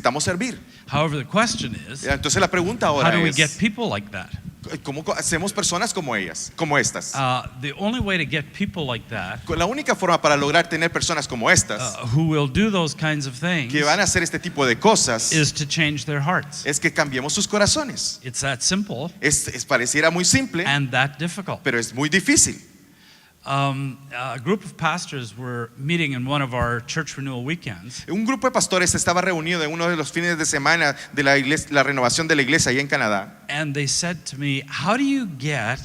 necesitamos servir. However, the question is, Entonces la pregunta how ahora do we es, get people like that? ¿cómo hacemos personas como ellas, como estas? The only way to get people like that, La única forma para lograr tener personas como estas, who will do those kinds of things, que van a hacer este tipo de cosas, is to change their hearts. es que cambiemos sus corazones. It's that simple Pareciera muy simple, and that difficult. pero es muy difícil. A group of pastors were meeting in one of our church renewal weekends, Un grupo de pastores estaba reunido en uno de los fines de semana de la iglesia, la renovación de la iglesia allá en Canadá. and they said to me, "How do you get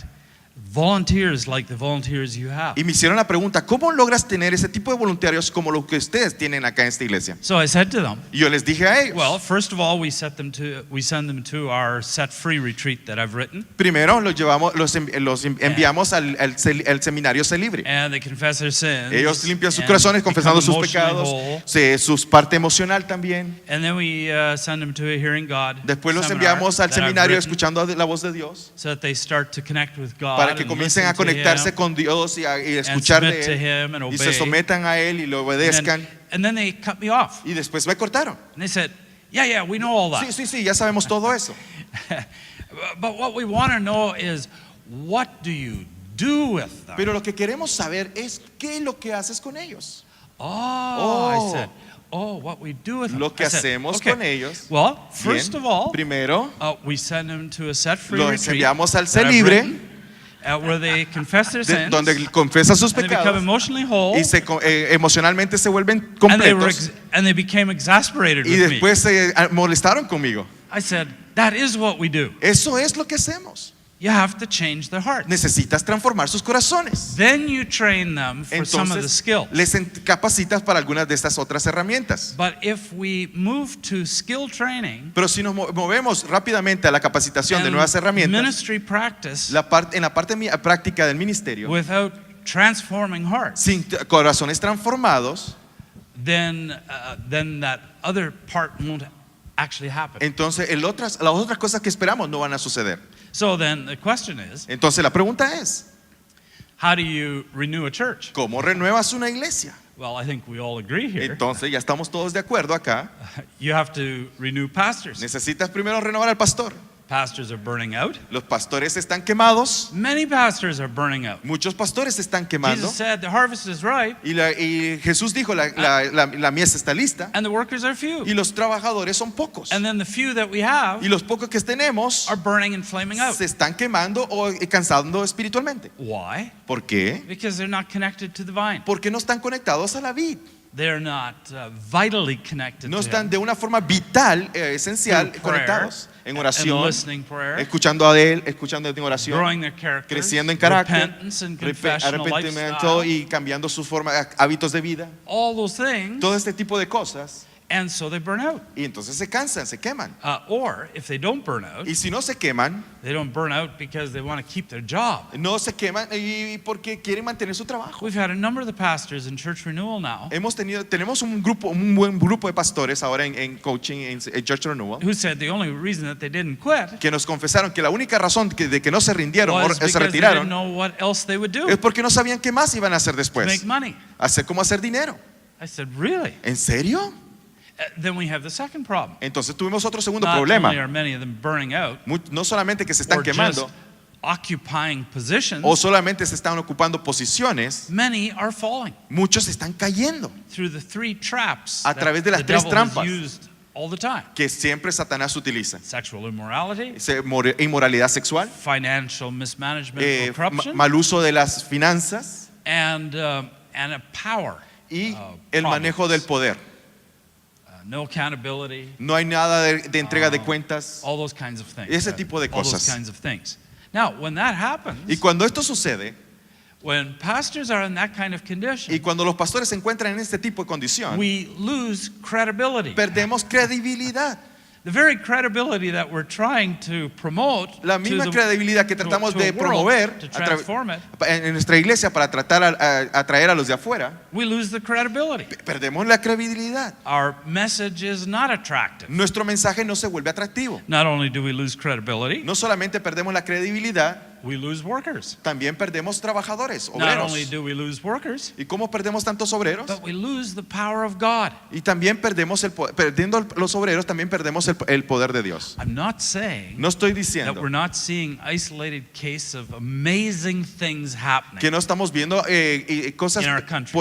volunteers like the volunteers you have?" Y me hicieron la pregunta, ¿cómo logras tener ese tipo de voluntarios como lo que ustedes tienen acá en esta iglesia? So I said to them, Y yo les dije a ellos, well, first of all, we send them to our set free retreat that I've written, primero los enviamos al seminario Se Libre. and they confess their sins. Ellos limpian sus and corazones confesando become sus pecados, emotionally whole. su parte emocional también. And then we send them to a Hearing God Después los seminar enviamos al that I've seminario written, escuchando la voz de Dios, so that they start to connect with God para que and comiencen listen a to conectarse Him con Dios y and escuchar submit to de Él, Him and y se obey. sometan a Él y lo obedezcan. And then they cut me off. Y después me cortaron. And they said, yeah, we know all that. Sí, ya sabemos todo eso. But what we want to know is, what do you do with them? Pero lo que queremos saber es qué es lo que haces con ellos. I said, what we do with them. Lo que I said, hacemos okay, con ellos. well, first Bien. of all, Primero, we send them to a set-free los retreat enviamos al that Se I've Libre, written, where they confess their sins, donde confiesan sus and they become pecados emotionally whole, y emocionalmente se vuelven and completos. they became exasperated Y with me. después se molestaron conmigo. I said, that is what we do. Eso es lo que hacemos. You have to change their hearts. Necesitas transformar sus corazones. Then you train them for some of the Entonces skills. les capacitas para algunas de estas otras herramientas. But if we move to skill training Pero si nos movemos rápidamente a la capacitación de and nuevas herramientas, ministry practice en la parte práctica del ministerio, without transforming hearts, sin corazones transformados, then that other part won't actually happen. entonces las otras cosas que esperamos no van a suceder. So then the question is, Entonces la pregunta es, how do you renew a church? ¿cómo renuevas una iglesia? Well, I think we all agree here. Entonces ya estamos todos de acuerdo acá. You have to renew pastors. Necesitas primero renovar al pastor. Pastors are burning out. Los pastores están quemados. Many pastors are burning out. Muchos pastores se están quemando. Jesus said the harvest is ripe Y Jesús dijo, la mies está lista. and the workers are few. Y los trabajadores son pocos. And then the few that we have Y los pocos que tenemos are burning and flaming out. se están quemando o cansando espiritualmente. Why? ¿Por qué? Because they're not connected to the vine. Porque no están conectados a la vid. They're not vitally connected No to están Him. de una forma vital, esencial, Through prayer conectados en and oración, listening prayer, escuchando a Él, escuchando en oración, growing their character, creciendo en carácter, repentance and confessional arrepentimiento lifestyle, y cambiando sus formas, hábitos de vida, all those things, todo este tipo de cosas. and so they burn out. Y entonces se cansan, se queman. Or if they don't burn out, Y si no se queman, they don't burn out because they want to keep their job. no se queman y porque quieren mantener su trabajo. We've had a number of the pastors in Church Renewal now Tenemos un buen grupo de pastores ahora en coaching en Church Renewal, who said the only reason that they didn't quit que nos confesaron que la única razón de que no se rindieron o was se because they didn't retiraron know what else they would do es to porque no sabían qué más iban a hacer make después. money. Cómo hacer dinero. I said, really? ¿En serio? Then we have the second problem. Entonces tuvimos otro segundo Not problema. only are many of them burning out No solamente que se están or just quemando occupying positions, o solamente se están ocupando posiciones, many are falling muchos están cayendo through the three traps a través de las the tres devil has trampas used all the time. que siempre Satanás utiliza. Sexual immorality, Inmoralidad sexual, financial mismanagement or corruption, mal uso de las finanzas and a power y el manejo del poder. no accountability, No hay nada de entrega de cuentas. all those kinds of things. Ese tipo de all those cosas. kinds of things. Now, when that happens, Y cuando esto sucede, when pastors are in that kind of y condition, cuando los pastores se encuentran en este tipo de condición, we lose credibility. perdemos credibilidad. The very credibility that we're trying to promote La to misma the- credibilidad que to- tratamos to de a world, promover to a tra- transform it, en nuestra iglesia para tratar a atraer a los de afuera, we lose the credibility. perdemos la credibilidad. Our message is not attractive. Nuestro mensaje no se vuelve atractivo. Not only do we lose credibility, No solamente perdemos la credibilidad, we lose workers. también perdemos trabajadores, Not obreros. only do we lose workers, ¿Y cómo perdemos tantos obreros? but we lose the power of God. Y también perdiendo los obreros, también perdemos el poder de Dios. I'm not saying No estoy that diciendo we're not seeing isolated cases of amazing things happening. que no estamos viendo cosas In our countries.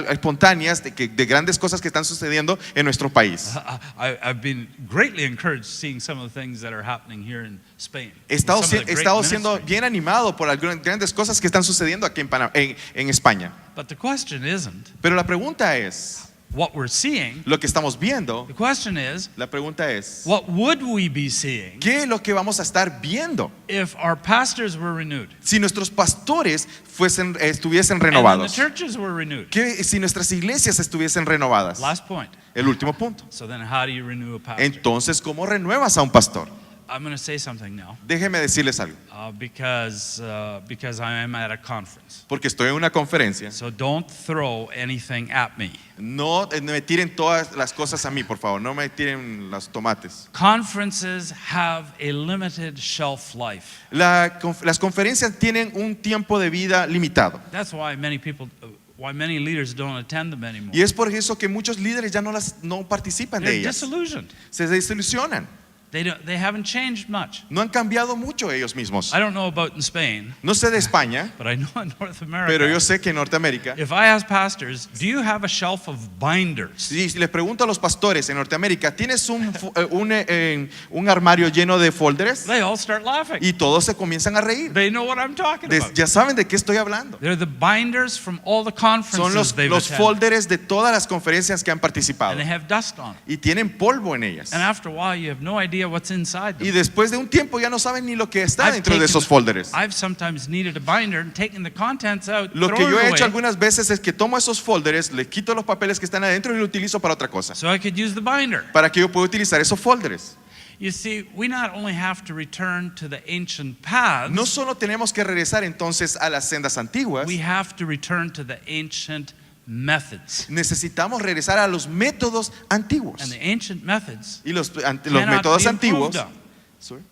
espontáneas de grandes cosas que están sucediendo en nuestro país. I've been greatly encouraged seeing some of the things that are happening here in Spain. He estado, Some of the he great estado siendo ministry. bien animado por algunas grandes cosas que están sucediendo aquí en España. But the question isn't Pero la pregunta es, what we're seeing. lo que estamos viendo, The question is, la pregunta es, what would we be seeing ¿qué es lo que vamos a estar viendo if our pastors were renewed si nuestros pastores estuviesen and then the renovados? churches were renewed? ¿Qué si nuestras iglesias estuviesen renovadas? Last point. El último punto. So then how do you renew a pastor? Entonces, ¿cómo renuevas a un pastor? I'm going to say something now Déjeme decirles algo, because I am at a conference. porque estoy en una conferencia. So don't throw anything at me. No me tiren todas las cosas a mí, por favor. No me tiren los tomates. Conferences have a limited shelf life. Las conferencias tienen un tiempo de vida limitado. That's why many leaders don't attend them anymore. Y es por eso que muchos líderes ya no participan de They're ellas. disillusioned. Se desilusionan. They haven't changed much. No han cambiado mucho ellos mismos. I don't know about in Spain, No sé de España, but I know in North America. pero yo sé que en Norteamérica, If I ask pastors, do you have a shelf of binders? si les pregunto a los pastores en Norteamérica, ¿tienes un armario lleno de folders? They all start laughing. Y todos se comienzan a reír. They know what I'm talking about. Ya saben de qué estoy hablando. They're the binders from all the Son conferences they've los attended. folders de todas las conferencias que han participado. And they have dust on them. Y tienen polvo en ellas. And after a while, you have no idea what's inside them. Y después de un tiempo ya no saben ni lo que está I've dentro de taken- esos folders. I've sometimes needed a binder and taken the contents out, Lo que thrown yo he it hecho away, algunas veces es que tomo esos folders, le quito los papeles que están adentro y lo utilizo para otra cosa. so I could use the binder. Para que yo pueda utilizar esos folders. You see, we not only have to return to the ancient paths, No solo tenemos que regresar entonces a las sendas antiguas, we have to return to the ancient methods. necesitamos regresar a los métodos antiguos. And the ancient methods Y los cannot métodos be antiguos improved on.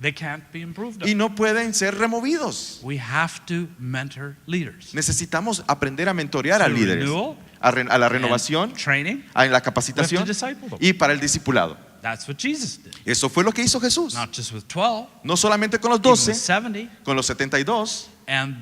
They can't be improved y on. no pueden ser removidos. We have to mentor leaders. Necesitamos aprender a mentorear a Through líderes, renewal a la renovación, and training. a la We have capacitación to disciple them. y para el discipulado. That's what Jesus did. Eso fue lo que hizo Jesús. Not just with 12, No solamente con los even with 12, 70. con los 72. And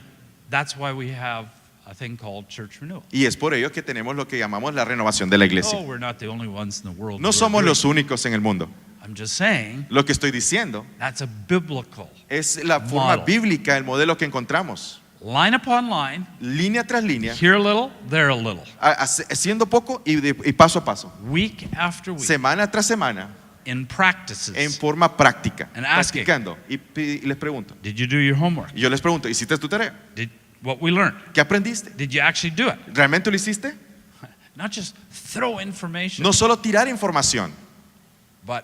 that's why we have a thing called church renewal. Y es por ello que tenemos lo que llamamos la renovación de la iglesia. Oh, we're not the only ones in the world. No who are somos doing los únicos en el mundo. it. I'm just saying Lo que estoy diciendo that's a biblical es la forma Model. bíblica, el modelo que encontramos. line upon line, Línea tras línea, here a little, there a little, haciendo poco y paso a paso. week after week, Semana tras semana, in practices. en forma práctica. And asking. Practicando. Y les pregunto. Did you do your homework? Y yo les pregunto, ¿hiciste tu tarea? Did what we learned? ¿Qué aprendiste? Did you actually do it? ¿Realmente lo hiciste? Not just throw information, No solo tirar información, but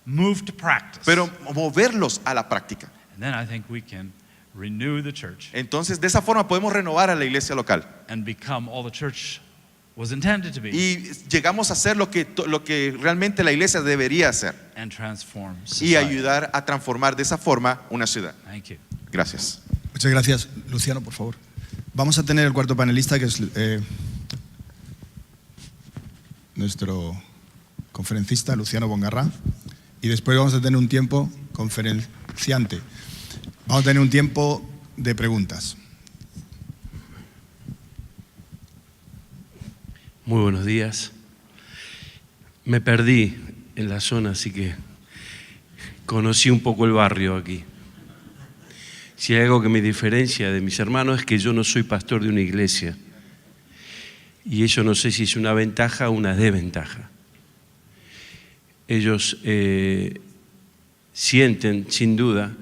move to practice. pero moverlos a la práctica. And then I think we can renew the church Entonces, de esa forma podemos renovar a la iglesia local. and become all the church was intended to be Y llegamos a hacer lo que realmente la iglesia debería hacer. and transform Y society. ayudar a transformar de esa forma una ciudad. Thank you. Gracias. Muchas gracias. Luciano, por favor. Vamos a tener el cuarto panelista, que es nuestro conferencista, Luciano Bongarrá. Y después vamos a tener un tiempo conferenciante. Vamos a tener un tiempo de preguntas. Muy buenos días. Me perdí en la zona, así que conocí un poco el barrio aquí. Si hay algo que me diferencia de mis hermanos es que yo no soy pastor de una iglesia. Y eso no sé si es una ventaja o una desventaja. Ellos sienten, sin duda,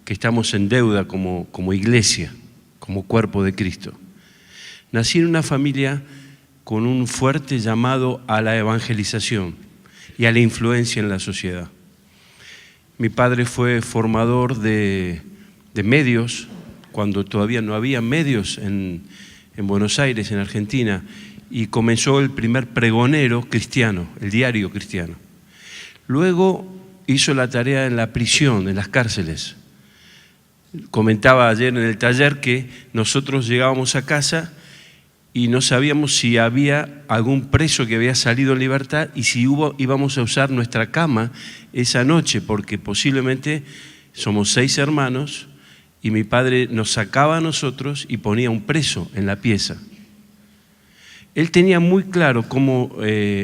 que estamos en deuda como iglesia, como cuerpo de Cristo. Nací en una familia con un fuerte llamado a la evangelización y a la influencia en la sociedad. Mi padre fue formador de medios, cuando todavía no había medios en Buenos Aires, en Argentina, y comenzó el primer pregonero cristiano, el diario cristiano. Luego hizo la tarea en la prisión, en las cárceles, Comentaba ayer en el taller que nosotros llegábamos a casa y no sabíamos si había algún preso que había salido en libertad y si íbamos a usar nuestra cama esa noche, porque posiblemente somos 6 hermanos y mi padre nos sacaba a nosotros y ponía un preso en la pieza. Él tenía muy claro cómo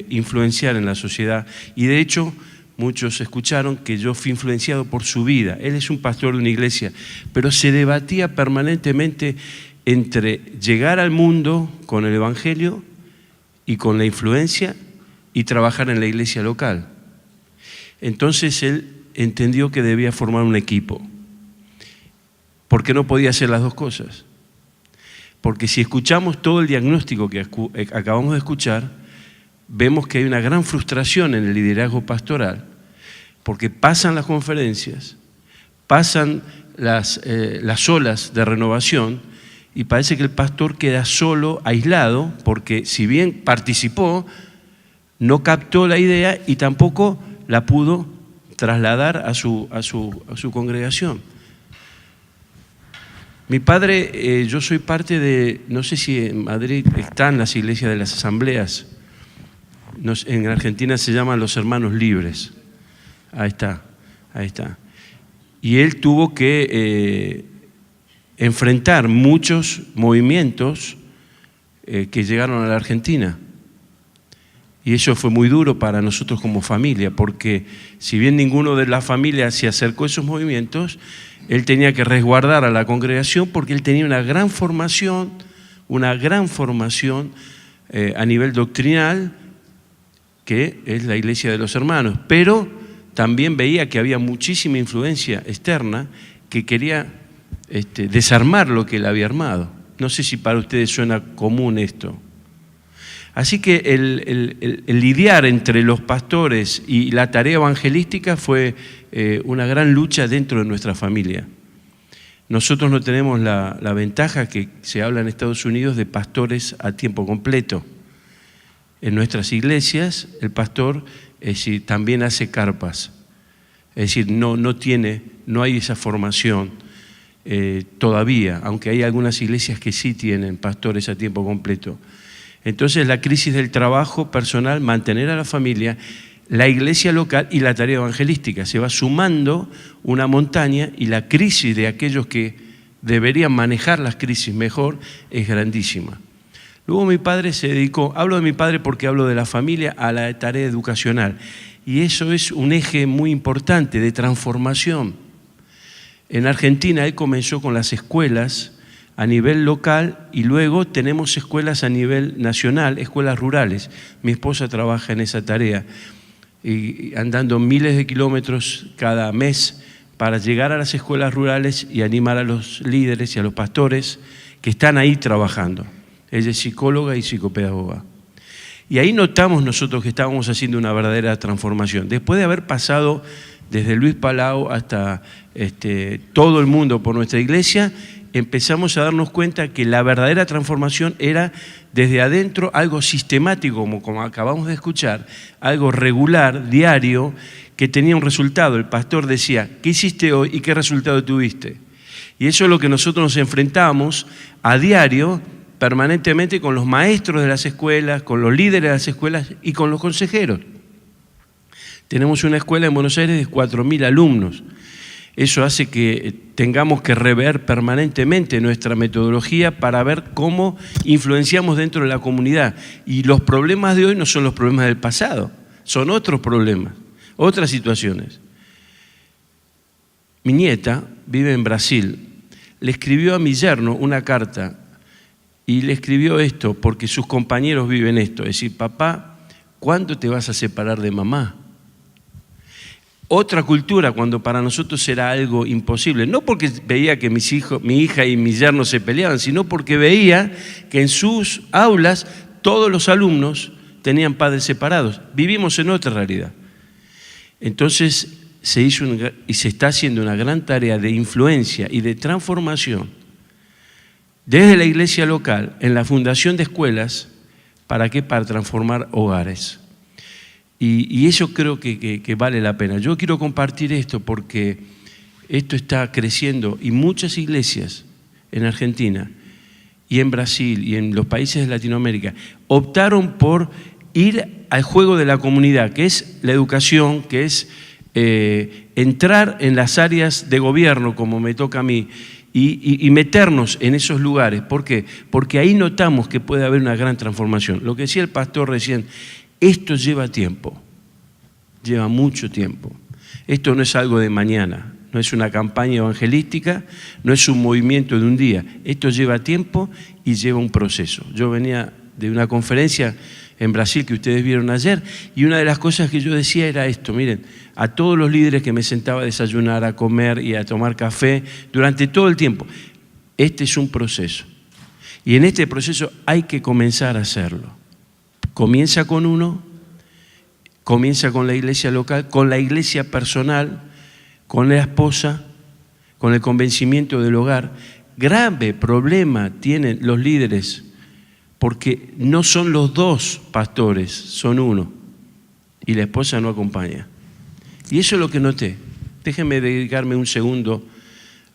influenciar en la sociedad y de hecho muchos escucharon que yo fui influenciado por su vida. Él es un pastor de una iglesia, pero se debatía permanentemente entre llegar al mundo con el Evangelio y con la influencia y trabajar en la iglesia local. Entonces él entendió que debía formar un equipo, porque no podía hacer las dos cosas. Porque si escuchamos todo el diagnóstico que acabamos de escuchar, vemos que hay una gran frustración en el liderazgo pastoral, porque pasan las conferencias, pasan las olas de renovación y parece que el pastor queda solo, aislado, porque si bien participó, no captó la idea y tampoco la pudo trasladar a su congregación. Mi padre, yo soy parte de, no sé si en Madrid están las iglesias de las asambleas, en Argentina se llaman los hermanos libres. Ahí está. Y él tuvo que enfrentar muchos movimientos que llegaron a la Argentina. Y eso fue muy duro para nosotros como familia, porque si bien ninguno de la familia se acercó a esos movimientos, él tenía que resguardar a la congregación porque él tenía una gran formación a nivel doctrinal, que es la iglesia de los hermanos, pero también veía que había muchísima influencia externa que quería desarmar lo que él había armado. No sé si para ustedes suena común esto. Así que el lidiar entre los pastores y la tarea evangelística fue una gran lucha dentro de nuestra familia. Nosotros no tenemos la ventaja que se habla en Estados Unidos de pastores a tiempo completo. En nuestras iglesias el pastor también hace carpas, es decir, no hay esa formación todavía, aunque hay algunas iglesias que sí tienen pastores a tiempo completo. Entonces la crisis del trabajo personal, mantener a la familia, la iglesia local y la tarea evangelística. Se va sumando una montaña y la crisis de aquellos que deberían manejar las crisis mejor es grandísima. Luego mi padre se dedicó, hablo de mi padre porque hablo de la familia, a la tarea educacional. Y eso es un eje muy importante de transformación. En Argentina él comenzó con las escuelas a nivel local y luego tenemos escuelas a nivel nacional, escuelas rurales. Mi esposa trabaja en esa tarea y andando miles de kilómetros cada mes para llegar a las escuelas rurales y animar a los líderes y a los pastores que están ahí trabajando. Ella es psicóloga y psicopedagoga. Y ahí notamos nosotros que estábamos haciendo una verdadera transformación. Después de haber pasado desde Luis Palau hasta todo el mundo por nuestra iglesia, empezamos a darnos cuenta que la verdadera transformación era desde adentro algo sistemático, como acabamos de escuchar, algo regular, diario, que tenía un resultado. El pastor decía, ¿qué hiciste hoy y qué resultado tuviste? Y eso es lo que nosotros nos enfrentamos a diario, permanentemente con los maestros de las escuelas, con los líderes de las escuelas y con los consejeros. Tenemos una escuela en Buenos Aires de 4.000 alumnos. Eso hace que tengamos que rever permanentemente nuestra metodología para ver cómo influenciamos dentro de la comunidad. Y los problemas de hoy no son los problemas del pasado, son otros problemas, otras situaciones. Mi nieta vive en Brasil. Le escribió a mi yerno una carta y le escribió esto porque sus compañeros viven esto. Es decir, papá, ¿cuándo te vas a separar de mamá? Otra cultura cuando para nosotros era algo imposible, no porque veía que mi hija y mi yerno se peleaban, sino porque veía que en sus aulas todos los alumnos tenían padres separados. Vivimos en otra realidad. Entonces se hizo y se está haciendo una gran tarea de influencia y de transformación desde la iglesia local en la fundación de escuelas. ¿Para qué? Para transformar hogares. Y eso creo que vale la pena. Yo quiero compartir esto porque Esto está creciendo y muchas iglesias en Argentina y en Brasil y en los países de Latinoamérica optaron por ir al juego de la comunidad, que es la educación, que es entrar en las áreas de gobierno, como me toca a mí, y meternos en esos lugares. ¿Por qué? Porque ahí notamos que puede haber una gran transformación. Lo que decía el pastor recién, esto lleva tiempo, lleva mucho tiempo. Esto no es algo de mañana, no es una campaña evangelística, no es un movimiento de un día. Esto lleva tiempo y lleva un proceso. Yo venía de una conferencia en Brasil que ustedes vieron ayer, y una de las cosas que yo decía era esto: miren, a todos los líderes que me sentaba a desayunar, a comer y a tomar café durante todo el tiempo, este es un proceso, y en este proceso hay que comenzar a hacerlo. Comienza con uno, comienza con la iglesia local, con la iglesia personal, con la esposa, con el convencimiento del hogar. Grave problema tienen los líderes, porque no son los dos pastores, son uno, y la esposa no acompaña. Y eso es lo que noté. Déjenme dedicarme un segundo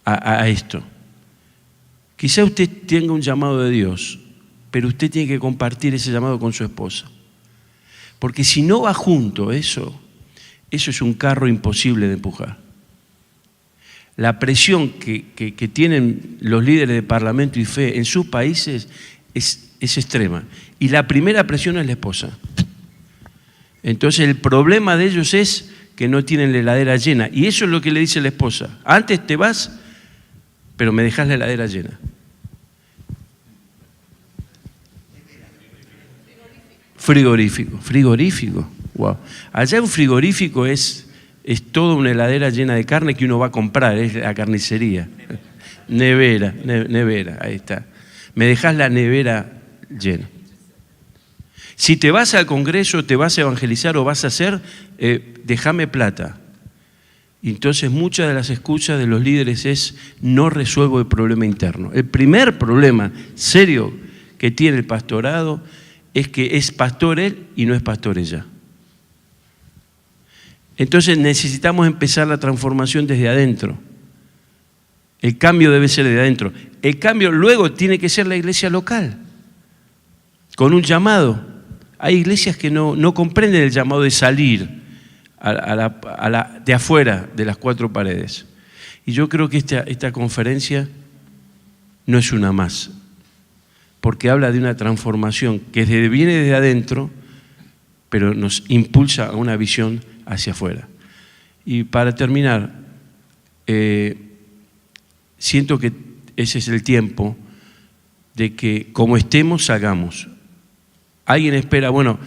a esto. Quizá usted tenga un llamado de Dios, pero usted tiene que compartir ese llamado con su esposa. Porque si no va junto, eso es un carro imposible de empujar. La presión que tienen los líderes de parlamento y fe en sus países es extrema. Y la primera presión es la esposa. Entonces el problema de ellos es que no tienen la heladera llena. Y eso es lo que le dice la esposa: antes te vas, pero me dejas la heladera llena. Frigorífico. Wow. Allá un frigorífico es toda una heladera llena de carne que uno va a comprar, es la carnicería. Nevera, ahí está. Me dejas la nevera llena. Si te vas al Congreso, te vas a evangelizar o vas a hacer, déjame plata. Y entonces muchas de las excusas de los líderes es: no resuelvo el problema interno. El primer problema serio que tiene el pastorado es que es pastor él y no es pastor ella. Entonces necesitamos empezar la transformación desde adentro. El cambio debe ser desde adentro. El cambio luego tiene que ser la iglesia local, con un llamado. Hay iglesias que no comprenden el llamado de salir de afuera de las cuatro paredes. Y yo creo que esta conferencia no es una más, porque habla de una transformación que viene desde adentro, pero nos impulsa a una visión hacia afuera. Y para terminar, siento que ese es el tiempo de que, como estemos, hagamos. Alguien espera, bueno,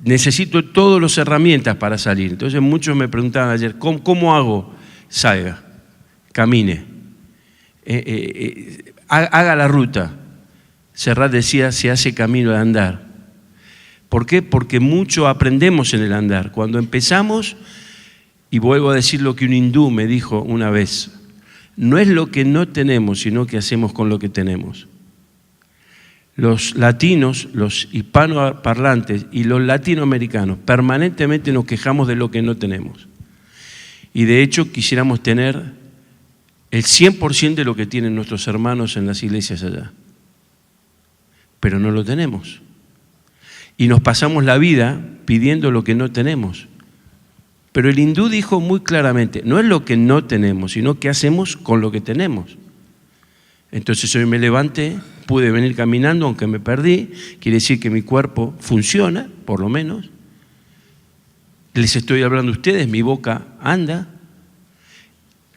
necesito todas las herramientas para salir. Entonces muchos me preguntaban ayer: ¿cómo hago? Salga, camine, haga la ruta. Serrat decía: se hace camino de andar. ¿Por qué? Porque mucho aprendemos en el andar. Cuando empezamos, y vuelvo a decir lo que un hindú me dijo una vez: no es lo que no tenemos, sino que hacemos con lo que tenemos. Los latinos, los hispanoparlantes y los latinoamericanos permanentemente nos quejamos de lo que no tenemos. Y de hecho quisiéramos tener el 100% de lo que tienen nuestros hermanos en las iglesias allá. Pero no lo tenemos. Y nos pasamos la vida pidiendo lo que no tenemos. Pero el hindú dijo muy claramente: no es lo que no tenemos, sino qué hacemos con lo que tenemos. Entonces hoy me levanté, pude venir caminando, aunque me perdí. Quiere decir que mi cuerpo funciona, por lo menos. Les estoy hablando a ustedes, mi boca anda.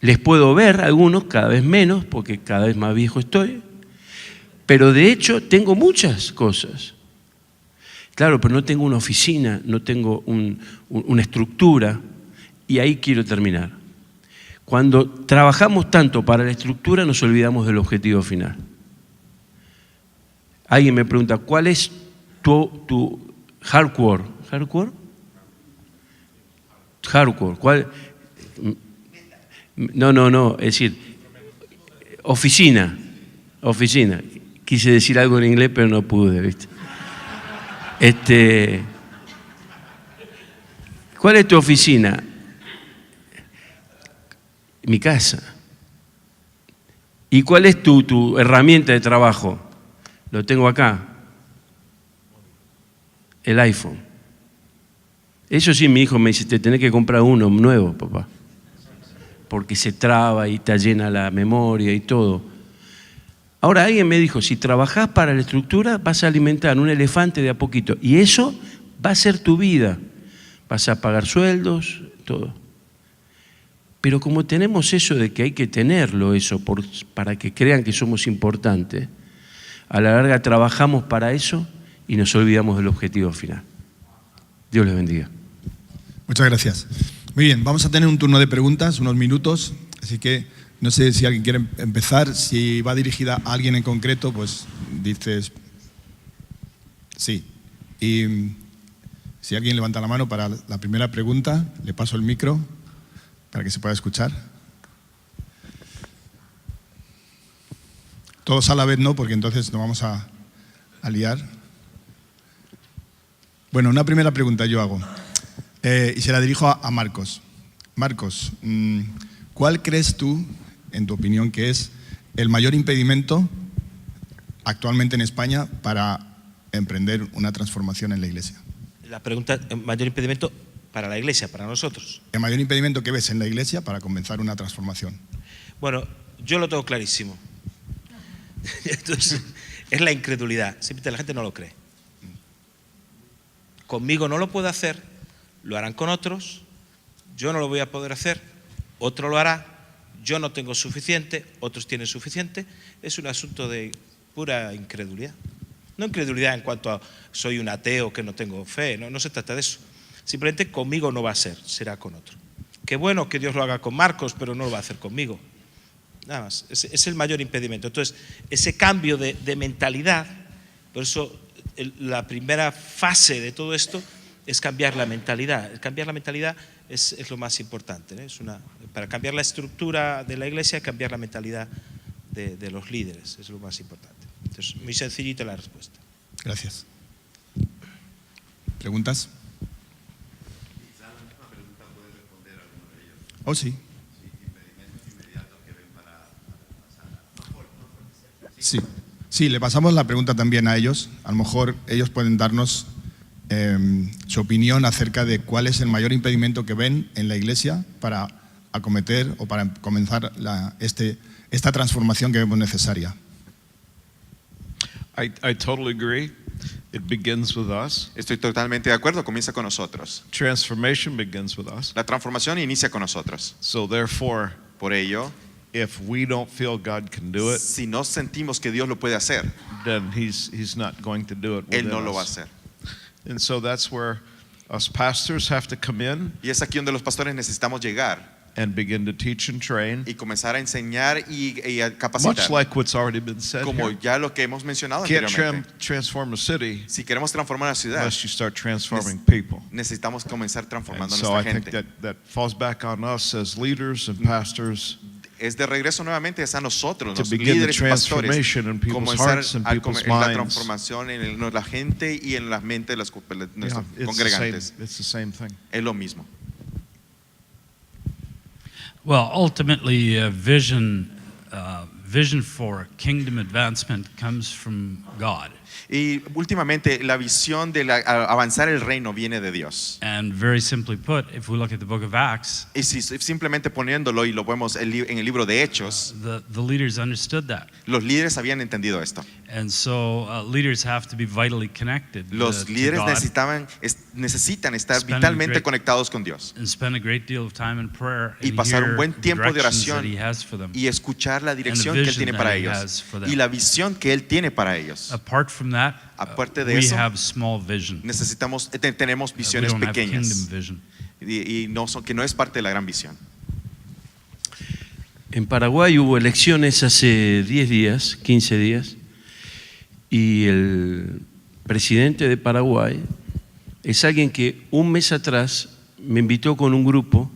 Les puedo ver a algunos, cada vez menos, porque cada vez más viejo estoy. Pero de hecho tengo muchas cosas. Claro, pero no tengo una oficina, no tengo una estructura. Y ahí quiero terminar. Cuando trabajamos tanto para la estructura, nos olvidamos del objetivo final. Alguien me pregunta: ¿cuál es tu hardcore? ¿Hardcore? Hardcore. ¿Cuál? No, es decir, oficina. Quise decir algo en inglés, pero no pude, ¿viste? ¿Cuál es tu oficina? Mi casa. ¿Y cuál es tu herramienta de trabajo? Lo tengo acá. El iPhone. Eso sí, mi hijo me dice, te tenés que comprar uno nuevo, papá. Porque se traba y te llena la memoria y todo. Ahora alguien me dijo, si trabajás para la estructura, vas a alimentar un elefante de a poquito. Y eso va a ser tu vida. Vas a pagar sueldos, todo. Pero como tenemos eso de que hay que tenerlo, eso, para que crean que somos importantes, a la larga trabajamos para eso y nos olvidamos del objetivo final. Dios les bendiga. Muchas gracias. Muy bien, vamos a tener un turno de preguntas, unos minutos, así que no sé si alguien quiere empezar, si va dirigida a alguien en concreto, pues dices sí. Y si alguien levanta la mano para la primera pregunta, le paso el micro para que se pueda escuchar. Todos a la vez no, porque entonces nos vamos a liar. Bueno, una primera pregunta yo hago, y se la dirijo a Marcos. Marcos, ¿cuál crees tú, en tu opinión, que es el mayor impedimento actualmente en España para emprender una transformación en la Iglesia? La pregunta, ¿el mayor impedimento para la Iglesia, para nosotros? ¿El mayor impedimento que ves en la Iglesia para comenzar una transformación? Bueno, yo lo tengo clarísimo. Entonces, es la incredulidad. Simplemente la gente no lo cree. Conmigo no lo puede hacer, lo harán con otros, yo no lo voy a poder hacer, otro lo hará, yo no tengo suficiente, otros tienen suficiente. Es un asunto de pura incredulidad. No incredulidad en cuanto a soy un ateo que no tengo fe, no se trata de eso. Simplemente conmigo no va a ser, será con otro. Qué bueno que Dios lo haga con Marcos, pero no lo va a hacer conmigo. Nada más, es el mayor impedimento. Entonces, ese cambio de mentalidad, por eso la primera fase de todo esto es cambiar la mentalidad. El cambiar la mentalidad es lo más importante, ¿no? Para cambiar la estructura de la Iglesia, cambiar la mentalidad de los líderes, es lo más importante. Entonces, muy sencillita la respuesta. Gracias. ¿Preguntas? Oh, sí. Sí, le pasamos la pregunta también a ellos. A lo mejor ellos pueden darnos su opinión acerca de cuál es el mayor impedimento que ven en la Iglesia para acometer o para comenzar esta transformación que vemos necesaria. I totally agree. It begins with us. Estoy totalmente de acuerdo, comienza con nosotros. Transformation begins with us. La transformación inicia con nosotros. So therefore, Por ello, if we don't feel God can do it, si no sentimos que Dios lo puede hacer, then he's not going to do it Él within no lo va a us. hacer. And so that's where us pastors have to come in Y es aquí donde los pastores necesitamos llegar and begin to teach and train, y comenzar a enseñar y a much capacitar. like what's already been said Como here. ya lo que hemos mencionado Can't anteriormente. transform a city Si queremos transformar la ciudad, unless you start transforming people. necesitamos comenzar And transformando a so I nuestra think gente. that falls back on us as leaders and pastors Es de regreso nuevamente es a nosotros, to los begin the líderes y pastores, transformation in people's comenzar hearts and a people's la minds. transformación en la gente y en la mente de los Yeah, nuestros it's congregantes. the same thing. Es lo mismo. Well, ultimately, vision for kingdom advancement comes from God. Y últimamente la visión de avanzar el reino viene de Dios. And very simply put, if we look at the book of Acts, Y si simplemente poniéndolo y lo vemos en el libro de Hechos, the leaders understood that. los líderes habían entendido esto. And so leaders have to be vitally connected Los to líderes God necesitan estar Spending vitalmente great- conectados con Dios and spend a great deal of time in prayer y and pasar un hear buen tiempo de directions that oración He has for them. y escuchar la dirección And the que Él tiene vision para that He ellos has for them. y la visión que Él tiene para ellos. Apart from that, Aparte de we eso, have small vision. tenemos We visiones don't have pequeñas kingdom vision. y que no es parte de la gran visión. En Paraguay hubo elecciones hace 10 días, 15 días, y el presidente de Paraguay es alguien que un mes atrás me invitó con un grupo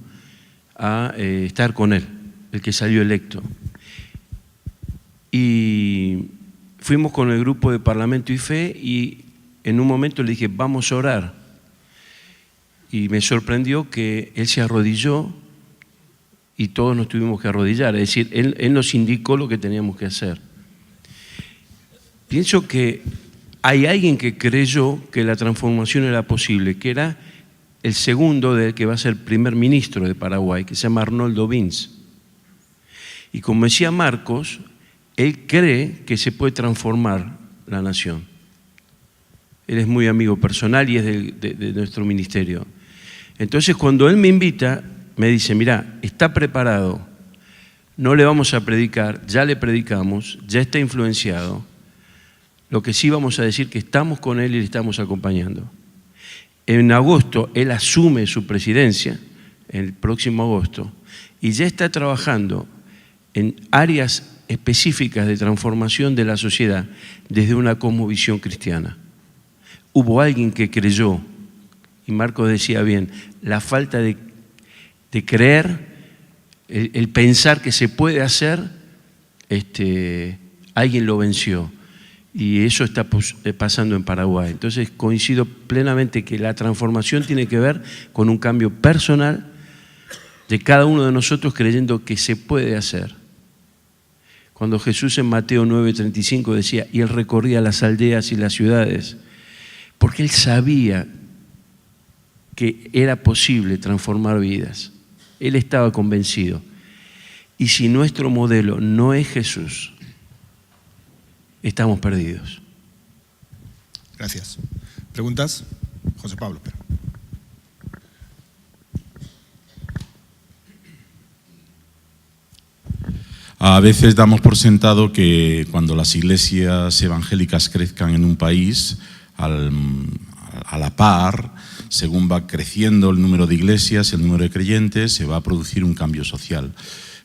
a estar con él, el que salió electo. Y fuimos con el grupo de Parlamento y Fe y en un momento le dije, vamos a orar. Y me sorprendió que él se arrodilló y todos nos tuvimos que arrodillar. Es decir, él nos indicó lo que teníamos que hacer. Pienso que hay alguien que creyó que la transformación era posible, que era el segundo del que va a ser primer ministro de Paraguay, que se llama Arnoldo Vinz. Y como decía Marcos, él cree que se puede transformar la nación. Él es muy amigo personal y es de nuestro ministerio. Entonces, cuando él me invita, me dice, mira, está preparado, no le vamos a predicar, ya le predicamos, ya está influenciado. Lo que sí vamos a decir que estamos con él y le estamos acompañando. En agosto, él asume su presidencia, el próximo agosto, y ya está trabajando en áreas específicas de transformación de la sociedad desde una cosmovisión cristiana. Hubo alguien que creyó, y Marcos decía bien, la falta de creer, el pensar que se puede hacer, alguien lo venció. Y eso está pasando en Paraguay. Entonces coincido plenamente que la transformación tiene que ver con un cambio personal de cada uno de nosotros creyendo que se puede hacer. Cuando Jesús en Mateo 9:35 decía, y él recorría las aldeas y las ciudades, porque él sabía que era posible transformar vidas. Él estaba convencido. Y si nuestro modelo no es Jesús, estamos perdidos. Gracias. ¿Preguntas? José Pablo. A veces damos por sentado que cuando las iglesias evangélicas crezcan en un país, a la par, según va creciendo el número de iglesias, el número de creyentes, se va a producir un cambio social.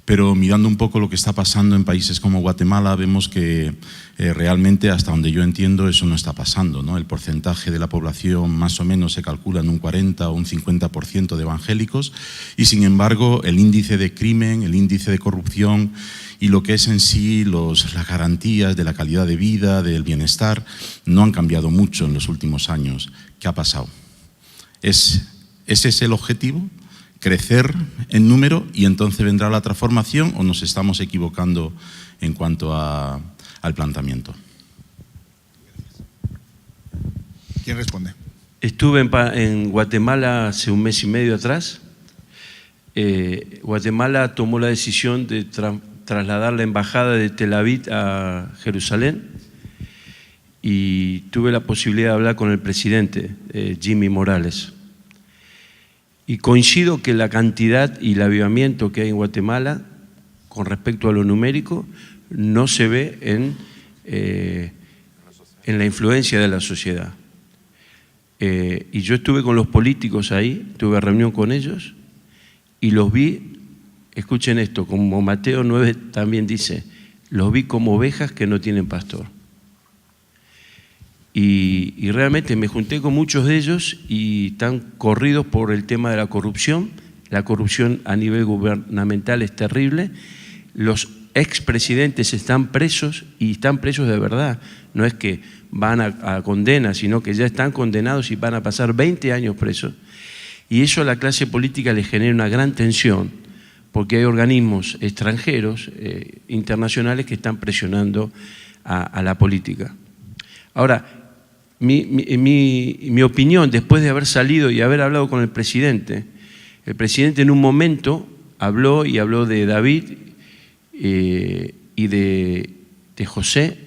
Pero mirando un poco lo que está pasando en países como Guatemala, vemos que realmente, hasta donde yo entiendo, eso no está pasando, ¿no? El porcentaje de la población más o menos se calcula en un 40 o un 50% de evangélicos y, sin embargo, el índice de crimen, el índice de corrupción y lo que es en sí las garantías de la calidad de vida, del bienestar, no han cambiado mucho en los últimos años. ¿Qué ha pasado? ¿Ese es el objetivo? ¿Crecer en número y entonces vendrá la transformación o nos estamos equivocando en cuanto al planteamiento? ¿Quién responde? Estuve en Guatemala hace un mes y medio atrás. Guatemala tomó la decisión de trasladar la embajada de Tel Aviv a Jerusalén y tuve la posibilidad de hablar con el presidente, Jimmy Morales. Y coincido que la cantidad y el avivamiento que hay en Guatemala con respecto a lo numérico no se ve en la influencia de la sociedad. Y yo estuve con los políticos ahí, tuve reunión con ellos y los vi, escuchen esto, como Mateo 9 también dice, los vi como ovejas que no tienen pastor. Y realmente me junté con muchos de ellos y están corridos por el tema de la corrupción. La corrupción a nivel gubernamental es terrible. Los expresidentes están presos y están presos de verdad. No es que van a condena, sino que ya están condenados y van a pasar 20 años presos. Y eso a la clase política le genera una gran tensión, porque hay organismos extranjeros, internacionales, que están presionando a la política. Ahora, mi opinión, después de haber salido y haber hablado con el presidente en un momento habló de David y de Josué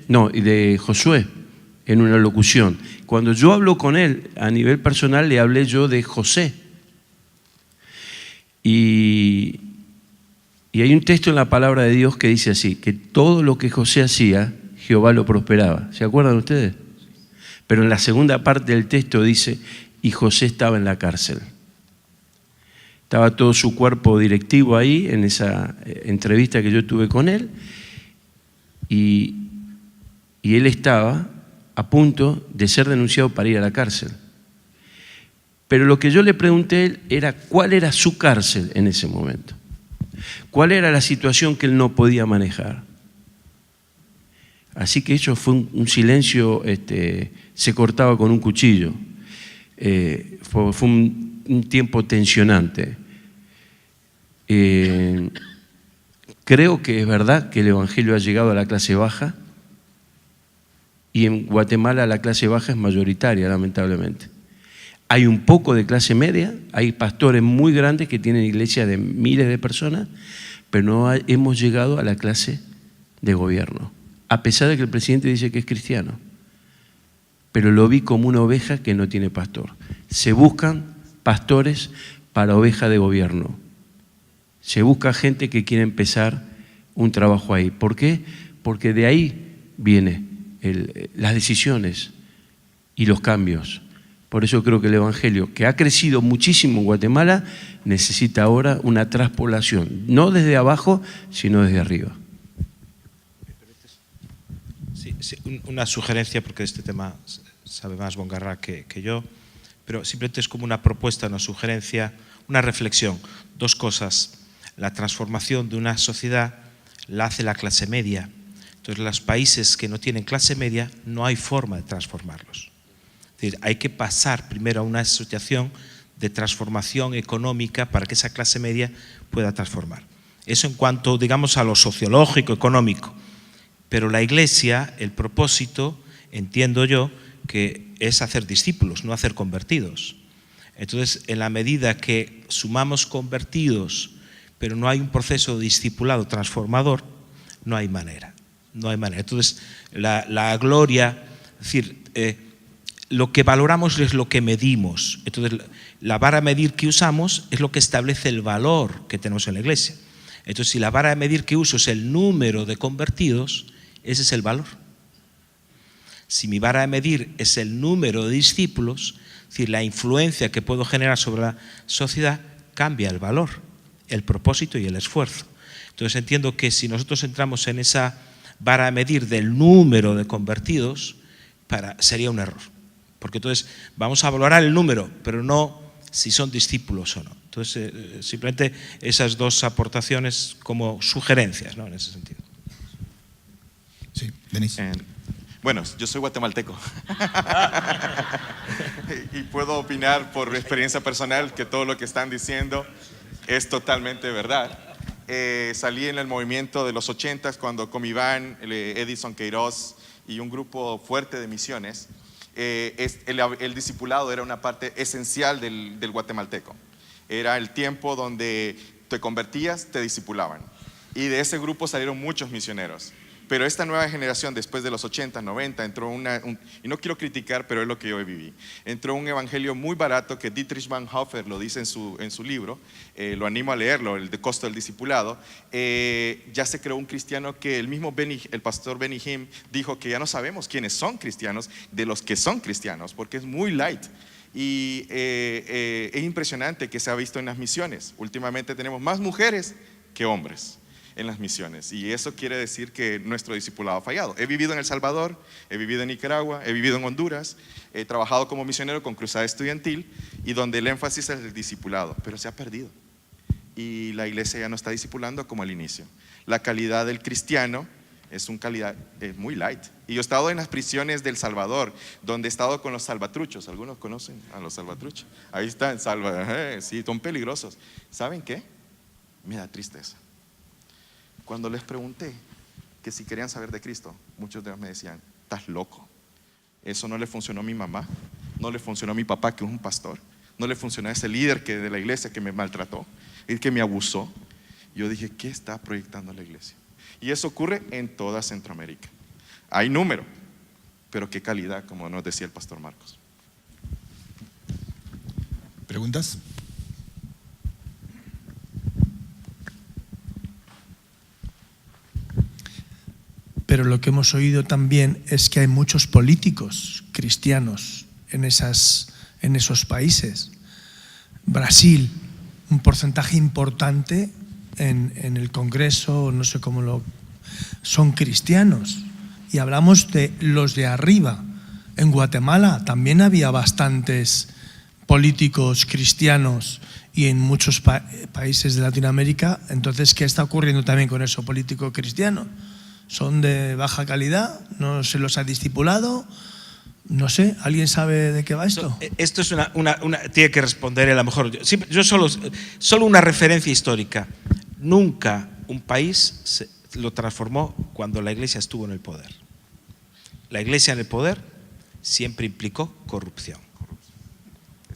en una locución. Cuando yo hablo con él a nivel personal, le hablé yo de José. Y hay un texto en la palabra de Dios que dice así, que todo lo que José hacía, Jehová lo prosperaba. ¿Se acuerdan ustedes? Pero en la segunda parte del texto dice, y José estaba en la cárcel. Estaba todo su cuerpo directivo ahí, en esa entrevista que yo tuve con él, y él estaba a punto de ser denunciado para ir a la cárcel. Pero lo que yo le pregunté a él era cuál era su cárcel en ese momento. ¿Cuál era la situación que él no podía manejar? Así que eso fue un silencio, se cortaba con un cuchillo. Fue un tiempo tensionante. Creo que es verdad que el Evangelio ha llegado a la clase baja y en Guatemala la clase baja es mayoritaria, lamentablemente. Hay un poco de clase media, hay pastores muy grandes que tienen iglesias de miles de personas, pero no hemos llegado a la clase de gobierno, a pesar de que el presidente dice que es cristiano. Pero lo vi como una oveja que no tiene pastor. Se buscan pastores para oveja de gobierno. Se busca gente que quiere empezar un trabajo ahí. ¿Por qué? Porque de ahí vienen las decisiones y los cambios. Por eso creo que el Evangelio, que ha crecido muchísimo en Guatemala, necesita ahora una traspolación, no desde abajo, sino desde arriba. Sí, una sugerencia, porque de este tema sabe más Bongarra que yo, pero simplemente es como una propuesta, una sugerencia, una reflexión. Dos cosas. La transformación de una sociedad la hace la clase media. Entonces, los países que no tienen clase media no hay forma de transformarlos. Es decir, hay que pasar primero a una situación de transformación económica para que esa clase media pueda transformar. Eso en cuanto, digamos, a lo sociológico, económico. Pero la Iglesia, el propósito, entiendo yo, que es hacer discípulos, no hacer convertidos. Entonces, en la medida que sumamos convertidos, pero no hay un proceso de discipulado transformador, no hay manera. No hay manera. Entonces, la gloria, es decir, lo que valoramos es lo que medimos. Entonces, la vara a medir que usamos es lo que establece el valor que tenemos en la Iglesia. Entonces, si la vara a medir que uso es el número de convertidos, ese es el valor. Si mi vara de medir es el número de discípulos, es decir, la influencia que puedo generar sobre la sociedad, cambia el valor, el propósito y el esfuerzo. Entonces entiendo que si nosotros entramos en esa vara de medir del número de convertidos, sería un error. Porque entonces vamos a valorar el número, pero no si son discípulos o no. Entonces, simplemente esas dos aportaciones como sugerencias, ¿no?, en ese sentido. Sí, Denis. Bueno, yo soy guatemalteco y puedo opinar por experiencia personal que todo lo que están diciendo es totalmente verdad. Salí en el movimiento de los 80s cuando con Iván, Edison Queiroz y un grupo fuerte de misiones, el discipulado era una parte esencial del guatemalteco. Era el tiempo donde te convertías, te discipulaban. Y de ese grupo salieron muchos misioneros. Pero esta nueva generación, después de los 80, 90, entró y no quiero criticar, pero es lo que yo viví. Entró un evangelio muy barato que Dietrich Bonhoeffer lo dice en su libro, lo animo a leerlo, el de Costo del Discipulado. Ya se creó un cristiano que el pastor Benny Hinn dijo que ya no sabemos quiénes son cristianos de los que son cristianos, porque es muy light. Y es impresionante que se ha visto en las misiones. Últimamente tenemos más mujeres que hombres en las misiones, y eso quiere decir que nuestro discipulado ha fallado. He vivido en El Salvador, he vivido en Nicaragua, he vivido en Honduras, he trabajado como misionero con Cruzada Estudiantil, y donde el énfasis es el discipulado, pero se ha perdido, y la iglesia ya no está discipulando como al inicio. La calidad del cristiano es muy light, y yo he estado en las prisiones del Salvador, donde he estado con los salvatruchos. ¿Algunos conocen a los salvatruchos? Ahí están, sí, son peligrosos. ¿Saben qué? Me da tristeza. Cuando les pregunté que si querían saber de Cristo, muchos de ellos me decían: estás loco, eso no le funcionó a mi mamá, no le funcionó a mi papá, que es un pastor, no le funcionó a ese líder de la iglesia que me maltrató, el que me abusó. Yo dije: ¿qué está proyectando la iglesia? Y eso ocurre en toda Centroamérica. Hay número, pero qué calidad, como nos decía el pastor Marcos. ¿Preguntas? Pero lo que hemos oído también es que hay muchos políticos cristianos en esos países. Brasil, un porcentaje importante en el Congreso, no sé cómo son cristianos. Y hablamos de los de arriba. En Guatemala también había bastantes políticos cristianos y en muchos países de Latinoamérica. Entonces, ¿qué está ocurriendo también con eso político cristiano? ¿Son de baja calidad? ¿No se los ha discipulado? No sé, ¿alguien sabe de qué va esto? Esto es tiene que responder a lo mejor. Yo solo una referencia histórica. Nunca un país lo transformó cuando la Iglesia estuvo en el poder. La Iglesia en el poder siempre implicó corrupción.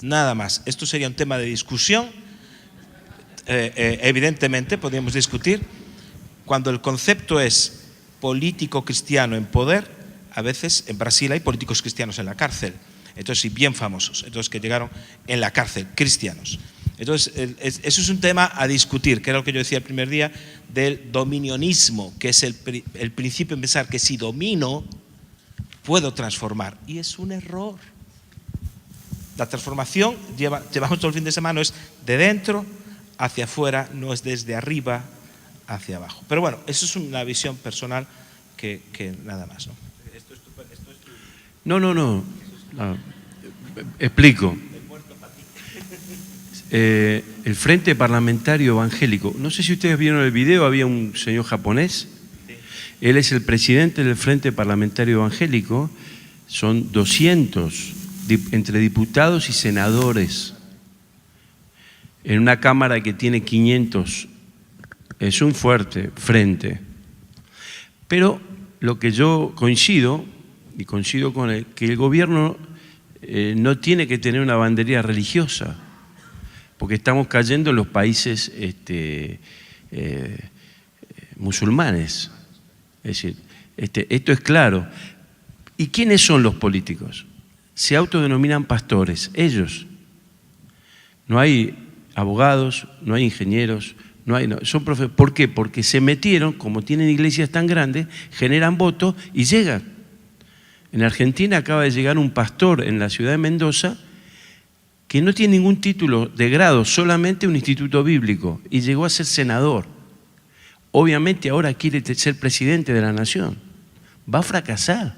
Nada más. Esto sería un tema de discusión. Evidentemente podríamos discutir. Cuando el concepto es político cristiano en poder, a veces en Brasil hay políticos cristianos en la cárcel, entonces, y bien famosos, entonces que llegaron en la cárcel, cristianos. Entonces, eso es un tema a discutir, que era lo que yo decía el primer día, del dominionismo, que es el principio de pensar que si domino, puedo transformar. Y es un error. La transformación, llevamos todo el fin de semana, es de dentro hacia afuera, no es desde arriba hacia abajo. Pero bueno, eso es una visión personal que nada más, ¿no? No. Explico. El Frente Parlamentario Evangélico. No sé si ustedes vieron el video, había un señor japonés. Él es el presidente del Frente Parlamentario Evangélico. Son 200 entre diputados y senadores en una cámara que tiene 500. Es un fuerte frente. Pero lo que yo coincido, y coincido con él, que el gobierno no tiene que tener una banderilla religiosa, porque estamos cayendo en los países musulmanes. Es decir, esto es claro. ¿Y quiénes son los políticos? Se autodenominan pastores, ellos. No hay abogados, no hay ingenieros, son profesores. ¿Por qué? Porque se metieron, como tienen iglesias tan grandes, generan votos y llegan. En Argentina acaba de llegar un pastor en la ciudad de Mendoza que no tiene ningún título de grado, solamente un instituto bíblico, y llegó a ser senador. Obviamente ahora quiere ser presidente de la nación. Va a fracasar.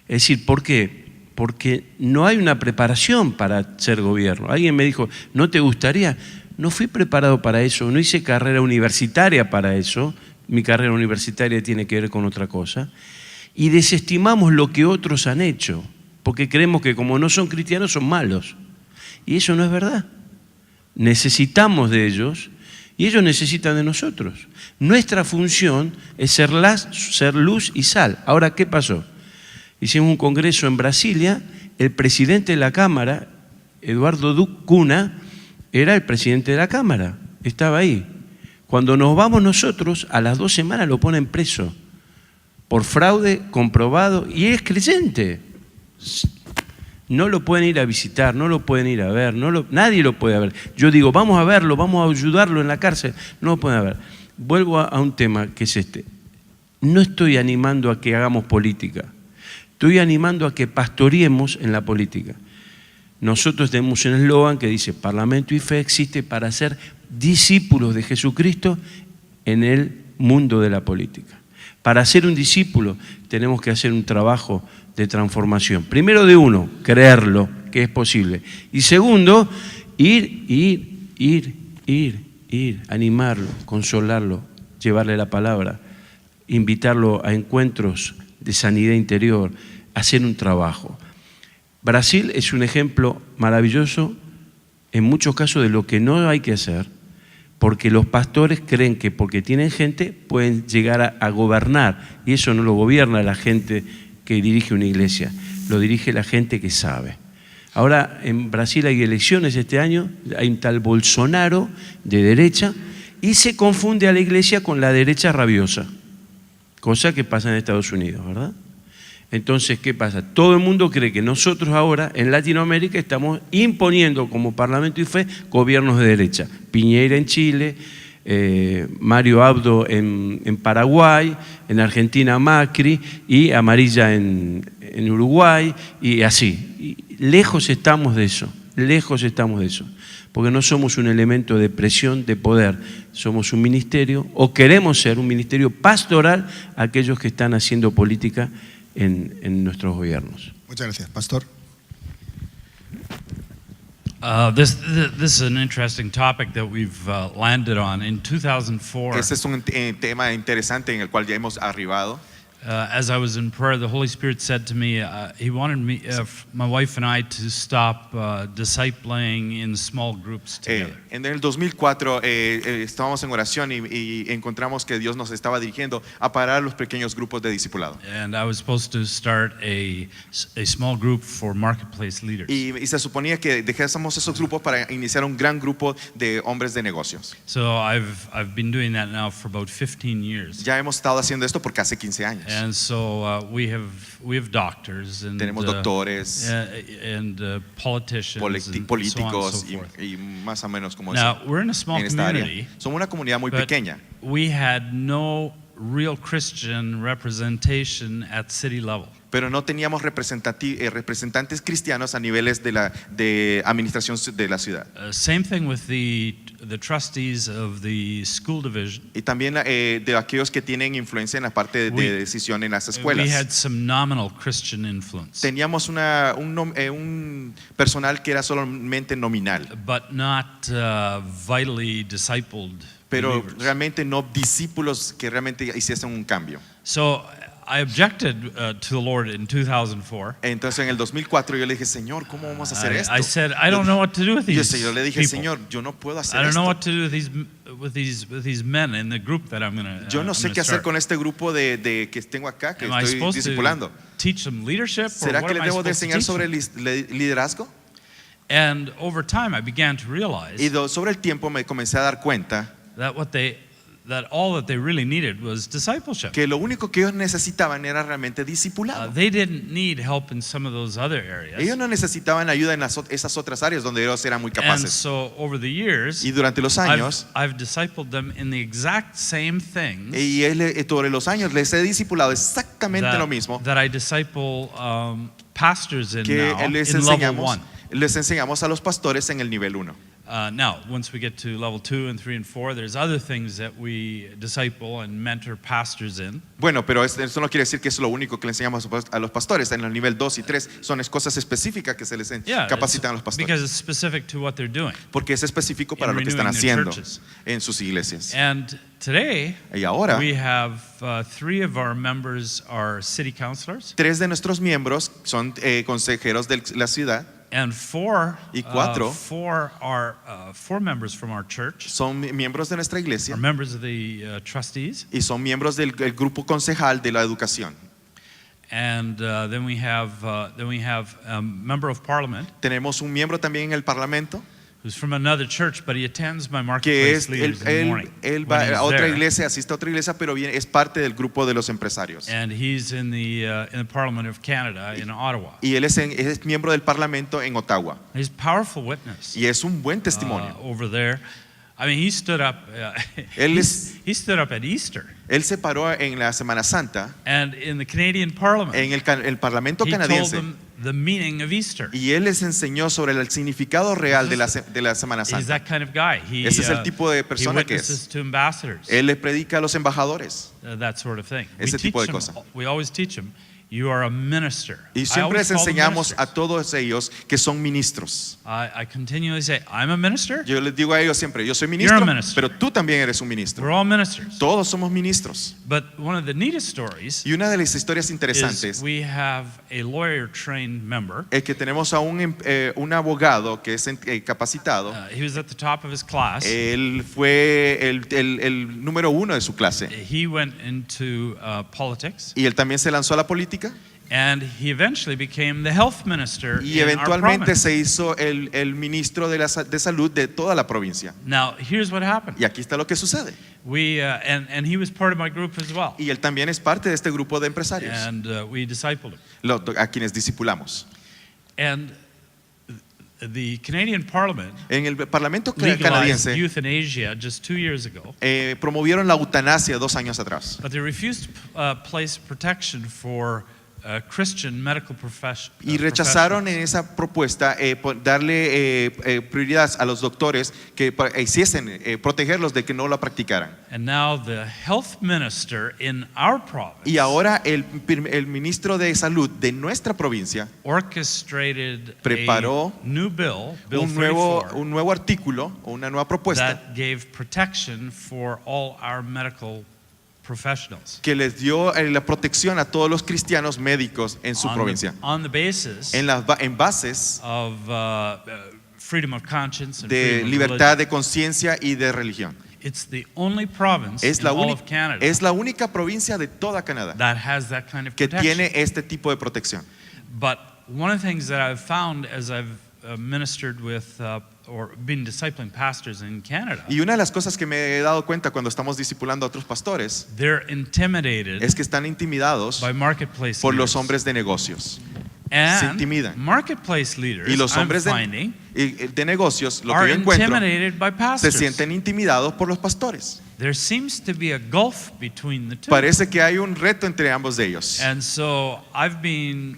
Es decir, ¿por qué? Porque no hay una preparación para ser gobierno. Alguien me dijo, ¿no te gustaría? No fui preparado para eso, no hice carrera universitaria para eso. Mi carrera universitaria tiene que ver con otra cosa. Y desestimamos lo que otros han hecho, porque creemos que como no son cristianos son malos. Y eso no es verdad. Necesitamos de ellos y ellos necesitan de nosotros. Nuestra función es ser luz y sal. Ahora, ¿qué pasó? Hicimos un congreso en Brasilia, el presidente de la Cámara, Eduardo Cunha, era el presidente de la Cámara, estaba ahí. Cuando nos vamos nosotros, a las 2 semanas lo ponen preso por fraude comprobado, y es creyente. No lo pueden ir a visitar, no lo pueden ir a ver, nadie lo puede ver. Yo digo, vamos a verlo, vamos a ayudarlo en la cárcel, no lo pueden ver. Vuelvo a un tema que es este. No estoy animando a que hagamos política, estoy animando a que pastoreemos en la política. Nosotros tenemos un eslogan que dice, Parlamento y Fe existe para ser discípulos de Jesucristo en el mundo de la política. Para ser un discípulo tenemos que hacer un trabajo de transformación. Primero de uno, creerlo, que es posible. Y segundo, ir, animarlo, consolarlo, llevarle la palabra, invitarlo a encuentros de sanidad interior, hacer un trabajo. Brasil es un ejemplo maravilloso en muchos casos de lo que no hay que hacer, porque los pastores creen que porque tienen gente pueden llegar a gobernar, y eso no lo gobierna la gente que dirige una iglesia, lo dirige la gente que sabe. Ahora en Brasil hay elecciones este año, hay un tal Bolsonaro de derecha y se confunde a la iglesia con la derecha rabiosa, cosa que pasa en Estados Unidos, ¿verdad? Entonces, ¿qué pasa? Todo el mundo cree que nosotros ahora en Latinoamérica estamos imponiendo como Parlamento y Fe gobiernos de derecha. Piñera en Chile, Mario Abdo en Paraguay, en Argentina Macri y Amarilla en Uruguay y así. Y lejos estamos de eso, porque no somos un elemento de presión, de poder, somos un ministerio, o queremos ser un ministerio pastoral a aquellos que están haciendo política en nuestros gobiernos. Muchas gracias. Pastor. This is an interesting topic that we've landed on. In 2004, Este es un tema interesante en el cual ya hemos arribado. As I was in prayer, the Holy Spirit said to me, He wanted me, my wife and I, to stop discipling in small groups together. En el 2004 estábamos en oración y encontramos que Dios nos estaba dirigiendo a parar los pequeños grupos de discipulado. And I was supposed to start a small group for marketplace leaders. Y se suponía que dejásemos esos grupos para iniciar un gran grupo de hombres de negocios. So I've been doing that now for about 15 years. Ya hemos estado haciendo esto por casi 15 años. And so we have doctors and Tenemos doctores, and politicians and so on and políticos so forth. y más o menos como Now eso. we're in a small En esta área. community, Somos una comunidad muy but pequeña, we had no real Christian representation at city level. pero no teníamos representantes cristianos a niveles de administración de la ciudad. Same thing with the trustees of the school division. Y también de aquellos que tienen influencia en la parte de decisión en las We escuelas. had some nominal Christian influence, Teníamos un personal que era solamente nominal, but not vitally discipled pero believers. realmente no discípulos que realmente hiciesen un cambio. So I objected to the Lord in 2004. Entonces en el 2004 yo le dije, Señor, ¿cómo vamos a hacer esto? I said, I don't know what to do with Yo le dije, people. Señor, yo no puedo hacer I don't know esto. what to do with these men in the group that I'm going to. Yo no sé qué hacer con este grupo de que tengo acá, que Am I estoy supposed discipulando. to teach them leadership, or ¿Será what que le am I debo de supposed to enseñar teach sobre them? liderazgo? And over time, I began to realize Y sobre el tiempo me comencé a dar cuenta that all that they really needed was discipleship. que lo único que ellos necesitaban era realmente discipulado. They didn't need help in some of those other areas. Ellos no necesitaban ayuda en esas otras áreas donde ellos eran muy And capaces. so over the years, Y durante los años, I've discipled them in the exact same things sobre los años les he discipulado exactamente lo mismo that I disciple pastors in que now les in level 1. enseñamos a los pastores en el nivel 1. Now, once we get to level 2 and 3 and 4, there's other things that we disciple and mentor pastors in. Bueno, pero esto no quiere decir que es lo único que le enseñamos a los pastores. En el nivel 2 y 3 son cosas específicas que se les capacitan a los pastores. Because it's specific to what they're doing. Porque es específico para In lo que están renewing their haciendo churches. en sus iglesias. And today, Y ahora, we have 3 of our members are city councilors, 3 de nuestros miembros son consejeros de la ciudad and 4 y 4 are 4 members from our church, son miembros de nuestra are iglesia members of the trustees, y son miembros del grupo concejal de la educación. and then we have a member of parliament Tenemos un miembro también en el parlamento who's from another church, but he attends my que marketplace leaders in the morning. él when va he's a otra there. iglesia, asiste a otra iglesia, pero es parte del grupo de los empresarios. And he's in the Parliament of Canada in Ottawa. Y él es miembro del parlamento en Ottawa. He's a powerful witness Y es un buen testimonio. over there. I mean, he stood up. Él he stood up at Easter, Él se paró en la Semana Santa and in the Canadian Parliament, en el parlamento he told canadiense them the meaning of Easter. y él les enseñó sobre el significado real de la Semana He's Santa. that kind of guy. Ese es el tipo de persona que es. witnesses to ambassadors, Él le predica a los embajadores that sort of thing. Ese tipo de them, cosa. we always teach them, you are a minister. y I siempre always les call them enseñamos a ministers. todos ellos que son ministros. I continually say, I'm a minister. Yo les digo a ellos siempre, yo soy ministro, minister. pero tú también eres un ministro. We're all ministers. Todos somos ministros. But one of the neatest stories Y una de las historias interesantes is we have a lawyer-trained member. es que tenemos a un abogado que es capacitado. He was at the top of his class. Él fue el número 1 de su clase. He went into politics, Y él también se lanzó a la política and he eventually became the health minister y in our eventualmente province. se hizo el ministro de salud de toda la provincia. Now, here's what happened. Y aquí está lo que sucede. We and he was part of my group as well, Y él también es parte de este grupo de empresarios, and we discipled him. a quienes discipulamos. And the Canadian Parliament En el Parlamento legalized canadiense euthanasia just 2 years ago, promovieron la eutanasia 2 años atrás. but they refused to place protection for Christian medical Y rechazaron en esa propuesta darle prioridad a los doctores que hiciesen, protegerlos de que no la practicaran. And now the health minister in our province Y ahora el ministro de salud de nuestra provincia orchestrated preparó a new bill, Bill un 34, nuevo artículo o una nueva propuesta that gave protection for all our medical professionals que les dio la protección a todos los cristianos médicos en su provincia, on the basis en bases of freedom of conscience and de freedom of libertad religion. de conciencia y de religión. It's the only province Es in la, all of Canada es la única provincia de toda Canadá that has that kind of que protection. tiene este tipo de protección. But one of the things that I've found as I've ministered with or been discipling pastors in Canada, Y una de las cosas que me he dado cuenta cuando estamos discipulando a otros pastores they're intimidated es que están intimidados by marketplace por los leaders. hombres de negocios. Se And intimidan. marketplace leaders, Y los I'm hombres finding, de negocios, lo are que yo encuentro, intimidated by se pastors. sienten intimidados por los pastores. There seems to be a gulf between the two. Parece que hay un reto entre ambos de ellos. And so I've been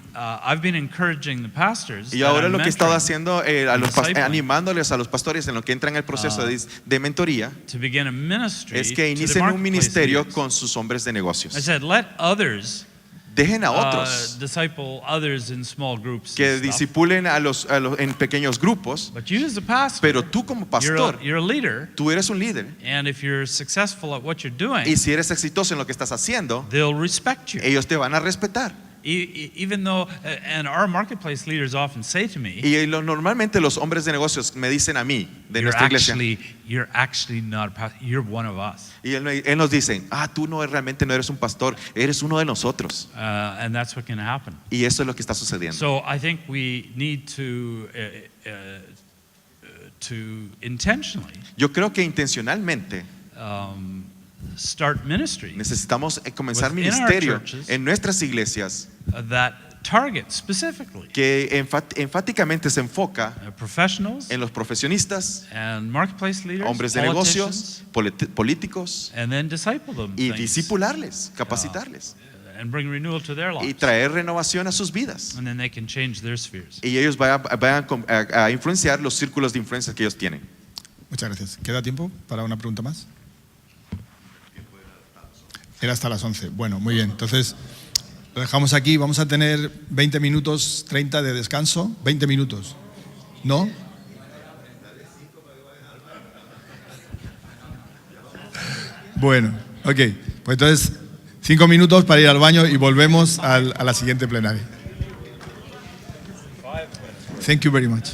encouraging the pastors Y that ahora I'm lo que he estado mentoring haciendo, discipling. animándoles a los pastores en lo que entran en el proceso de mentoría, to begin a ministry es que to the inicien un marketplace ministerio leaders. con sus hombres de I negocios. said, let others Dejen a otros disciple others in small groups. que and stuff. disipulen en pequeños grupos, But you as a pastor, pero tú como pastor, you're a leader, tú eres un líder. and if you're successful at what you're doing, Y si eres exitoso en lo que estás haciendo, they'll respect you. ellos te van a respetar. Even though, and our marketplace leaders often say to me, Y normalmente los hombres de negocios me dicen a mí, de nuestra iglesia, you're actually not a pastor, you're one of us. y él nos dice, tú realmente no eres un pastor, eres uno de nosotros. And that's what can happen. Y eso es lo que está sucediendo. So I think we need to intentionally Yo creo que intencionalmente start ministry necesitamos comenzar Within our ministerio churches, en nuestras iglesias that target specifically que enfáticamente se enfoca professionals en los profesionistas, and marketplace leaders, hombres de negocios, políticos, and then disciple them y things, discipularles, capacitarles and bring renewal to their y lives. traer renovación a sus vidas. And then they can change their spheres. Y ellos vayan a influenciar los círculos de influencia que ellos tienen. Muchas gracias. ¿Queda tiempo para una pregunta más? Era hasta las 11. Bueno, muy bien. Entonces, lo dejamos aquí. Vamos a tener 20 minutos, 30 de descanso. 20 minutos. ¿No? Bueno, ok. Pues entonces, 5 minutos para ir al baño y volvemos a la siguiente plenaria. Thank you very much.